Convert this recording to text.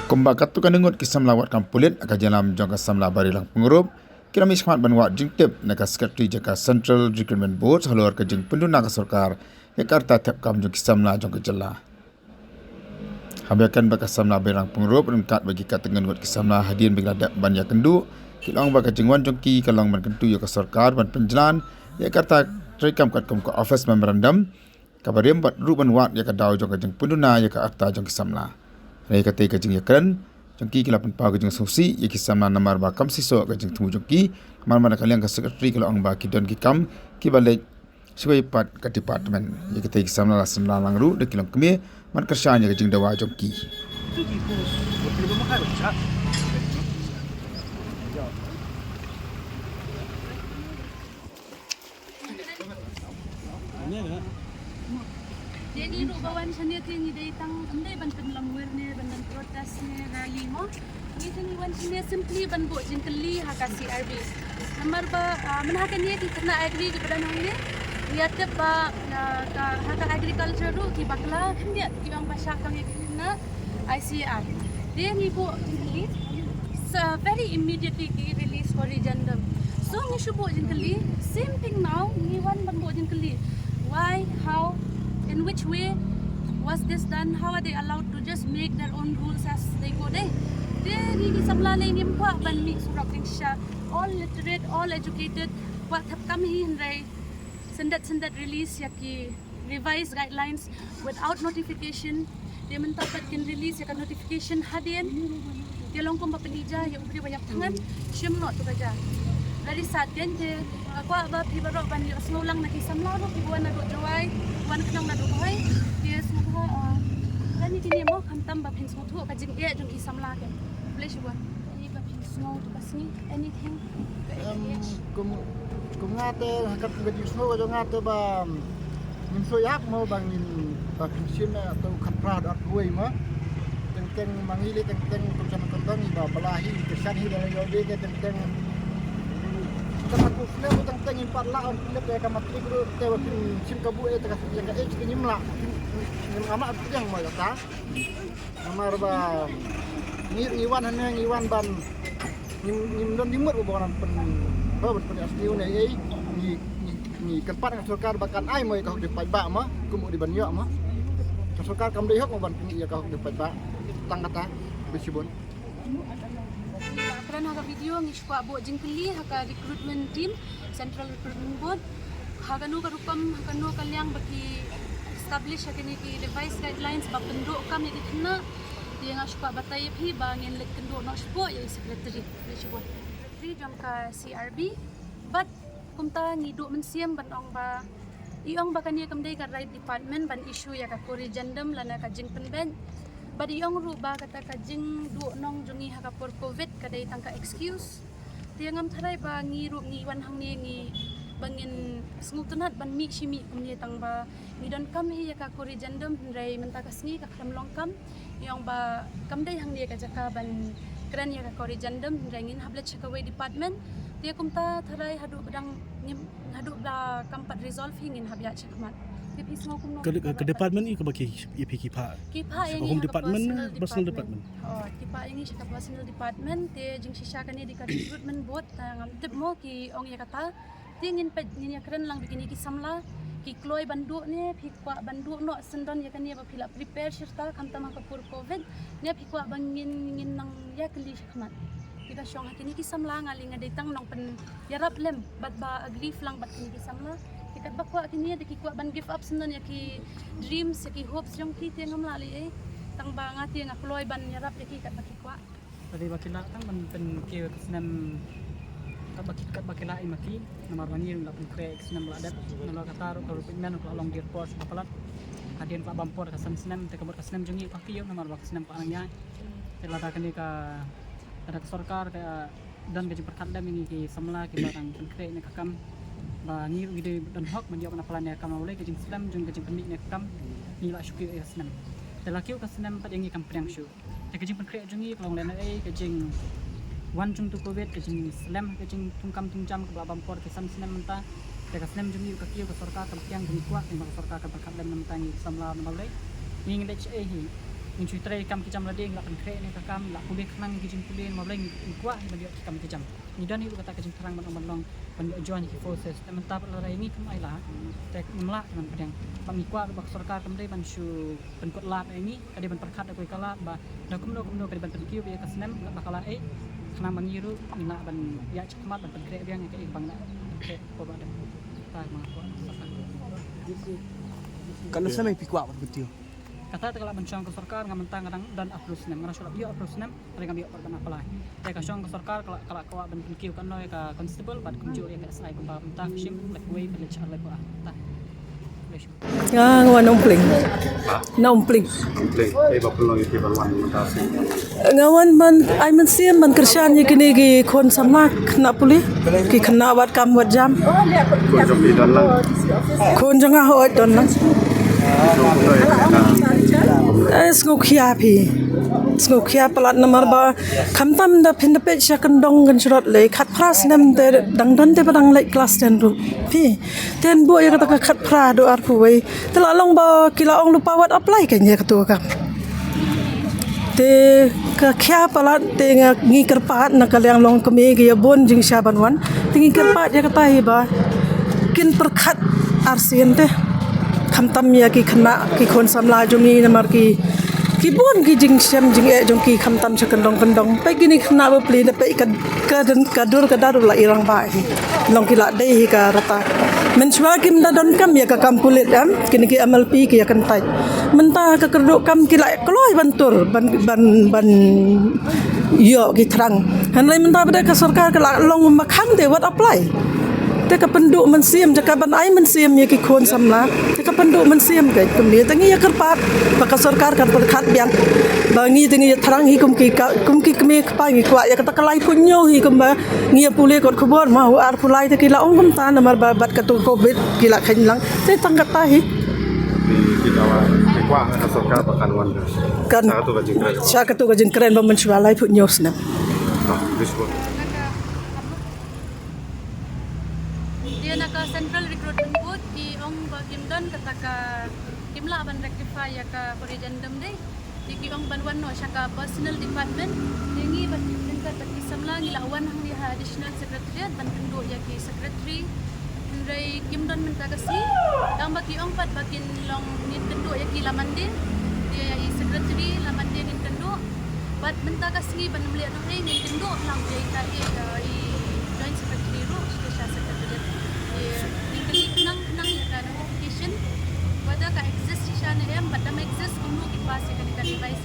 Kumbakat tu kanungut kisam lawat kampulit akan jalan jangka samla barilang pengurup kira mismat banwa jingtip naka sekretari jaka Central Recruitment Board haluar ke jing penduna ke sarkar Jakarta tiap kam jang kisam la jangka jela. Habiakan baka samla barilang pengurup rengkat bagi katengan ngut kisam la hadian bagi ladak banyak kendu kilong baka jingwan jangki kalong ban kentu ya ke sarkar ban penjelan Jakarta trikam kat kum ke office memorandum kabarim bat ruban wat ya ke daw jangka jing penduna ya ke akta jang kisam la. Rai kata kajing yakran jangki kelapan pa kajing susi ya kisam na namar ba kam siso kajing temu jangki mar mana kalian ka sekretari kalau ang ba ki don ki kam ki balai suai pat ka department ya kata kisam na lasam lang ru de kilam kemi man kersanya kajing dawa jangki Jadi rubawan sendiri tinggi dari tang andai banten lamwer ni banten protes ni rally mo. Ini tinggi wan sendiri simply ban buat jengkeli hakasi RB. Nomor ba menahakan ni di kena agri di badan ni. Dia tep ba haka agriculture tu ki bakla kan dia ki bang pasyak kang kena ICR. Dia ni buat jengkeli very immediately ki release for referendum. So ni shubo jengkeli same thing now ni wan ban buat jengkeli. Why, how, in which way was this done? How are they allowed to just make their own rules as they go there? Dia ni sabla lain ni buat ban mi surat Indonesia, all literate, all educated. Buat thap kami hindai sendat release yaki revised guidelines without notification. Dia mentapatkan release yakan notification hadian. Dia longkom bapenija yang beri banyak tangan. Syam not tu kerja. Dari saat dia aku abah pibarok ban yo sengulang nak kisam la ro pibuan na do jawai wan kenang na do kai dia semua dan ni kini mo khantam ba phin smuthu ka jing e jong kisam la ke boleh cuba ini ba phin snow tu pasni anything kum ngate kat bagi snow jo ngate ba nim so yak mo bang nin ba phin atau khapra dot ruai ma teng mangili teng sama kontong ba balahi kesan hi dalam yo de teng aku film tentang tengin parla on film ya kamat itu tewa sim kabu eta ka yang ka ek nyimla nyim ama yang mo ta amar ba ngiwan hanya ngiwan ban nyim don dimut bukan pen ba pen asli ni kepat dengan sarkar bakan ai mo ka di ba ma kumu di banyo ma sarkar kam dei hok mo ban ya ka di ba tang kata besibon Kerana haka video ngi shkwa bo jingkeli haka recruitment team Central Recruitment Board haka nu ka rupam haka nu kalyang bagi establish haka ni ki device guidelines ba penduk kam ni dikena dia ngi shkwa batay phi ba ngin lek kenduk no shpo ya secretary ni shpo secretary jam ka CRB but kumta ngi du mensiam ban ong ba iong ba kania kam dei ka right department ban issue ya ka corrigendum lana ka jingpen ben badi yang ruba kata kajing du nong jungi haka por covid kadai tangka excuse dia ngam tharai ba ngi ru ngi wan hang ni ngi bangin smutunat ban mi shimi kumni tang ba ngi don kam hi ka corrigendum rai menta kasngi ka kram long kam yang ba kam dai hang ni ka jaka ban kran ya ka corrigendum rai ngin hablet chakaway department dia kumta tharai hadu bedang hadu ba kampat resolve hingin habya chakmat ke department ni ke bagi IPK Pak. Kipa yang home department, personal department. Oh, kipa yang ni cakap personal department te jing sisa kan di recruitment board ngam tip mo ki ong ya kata tingin pe ni ya keren lang begini ki samla ki kloi banduk ni phikwa banduk no sendon ya kan ya phila prepare serta kamta ma kapur covid ni phikwa bangin ngin nang ya keli khmat kita syong hakini ki samla ngaling ngaditang nong pen yarap lem bat ba agree lang bat kini ki samla ikat bakwa kini ada kikwa ban give up senon ya ki dreams ya ki hopes yang kita ngam lali tang ba ngati nga kloy ban yarap ya ki kat bakikwa tadi bakila tang ban pen ke senam kat bakila imaki nomor bani la pen krek senam ladat nalo kataru kalau pingnan ko long dir pos apalat hadian pak bampor ka senam te kabur ka senam jungi pakiyo nomor bak senam pa angnya telata kani ka ada sarkar ka dan gaji perkadam ini ki samla ki barang pen krek ne kakam ba ni ide dan hok menjawab na plan ya kam oleh kejing slam jung kejing penik ne kam ni la syuki ya senam telaki ka senam pat yangi kam priang syu te kejing penkre jungi klong lena kejing wan jung tu covid kejing slam kejing tungkam tungjam ke babam por ke senam menta te ka senam jungi ka kiyo ka sarkar kam priang jungi kuat ni ba sarkar ka bakal dan mentangi samla na malai ni ngin hi mencuri tray kam kicam lading la pen kre ni kakam la pulih kenang kijin pulih ma bleng kuat bagi kam kicam ni dan itu kata kijin terang ban long ban join ki forces teman tap la rai ni kum ai la tek memla teman pedang bang kuat bak sarkar kam dei ban shu pen kot lat ini kade ban perkat aku kala ba dakum kade ban perkiu bi kasnem la bakala kenang mangiru ina ban ya cekmat ban kre biang ke bang na kre ko ba dan ta ma ko Kalau saya pi kuat betul. kata kalau mencong ke sarkar ngamentang kadang dan approve nem ngara sudah bio approve nem mereka bio perban apply ya ka syong ke sarkar kalau kau ban kiu kan noi ka constable bad kunju ya ka sai ko ba mentang sim like way village alai ko ta ngawan ompling ompling ngawan man ai man siam man kerjaan ye kini gi kon samnak na puli ki khna wat kam wat jam kon janga hoy don na Sngukhiya pelat nomor ba kamtam da pindapet syakan dong kan surat le khat pras nem te dang don te padang le kelas ten ru pi ten bu ya kata khat pra do ar puai tela long ba kila ong lupa wat apply kan ya ketua kam te ka khya pelat te ngi kerpat na kalyang long kemi ge bon jing syaban wan tingi kerpat ya kata hi ba kin perkhat arsien te kamtam ya ki khna ki kon samla jungi namar ki bon ki jing syam jing jong ki kamtam chakandong pendong pai gini khna ba pli na pai kadur kadar la irang ba hi long ki la dei hi ka rata men chwa kim da don kam ya ka kampulit am kini ki MLP ki ya kan tai menta ka kerdo kam ki la kloi bantur ban yo ki terang han lai menta pada ka sarkar ka long makhang te wat apply te ka penduk men siam jaka ban ai men siam ye ki khon samla te ka penduk men siam ke kemni tangi ya kerpat baka sarkar kan perkhat biang bangi tangi terang hi kum ki kemi kpa ngi kwa ya kata kalai punyo hi kum ba ngi pule kot khobor ma ar pulai te ki la ong kum ta namar ba bat ka tu covid ki la khain lang te tangkat ta hi kita kwa sarkar bakan wan kan saka tu gajin keren ba men swalai punyo snap dia nak ke Central Recruitment Board di ong ba kimdon kataka kimla ban rectify ya ka korejandam dei di ki ong ban wan no syaka personal department dingi bat tingkat bat kisamla ngila wan hang di additional secretariat ban kenduk ya ki secretary ndai kimdon men kasi dang ba ki ong pat bakin long ni kenduk ya ki lamande dia ya i secretary lamande ni kenduk bat menta kasi ban melihat no ni kenduk lang dia ta i joint secretary ro special secretariat nang ya ka notification pada ka exist siya na em but exist kung mo ipasi ka ni device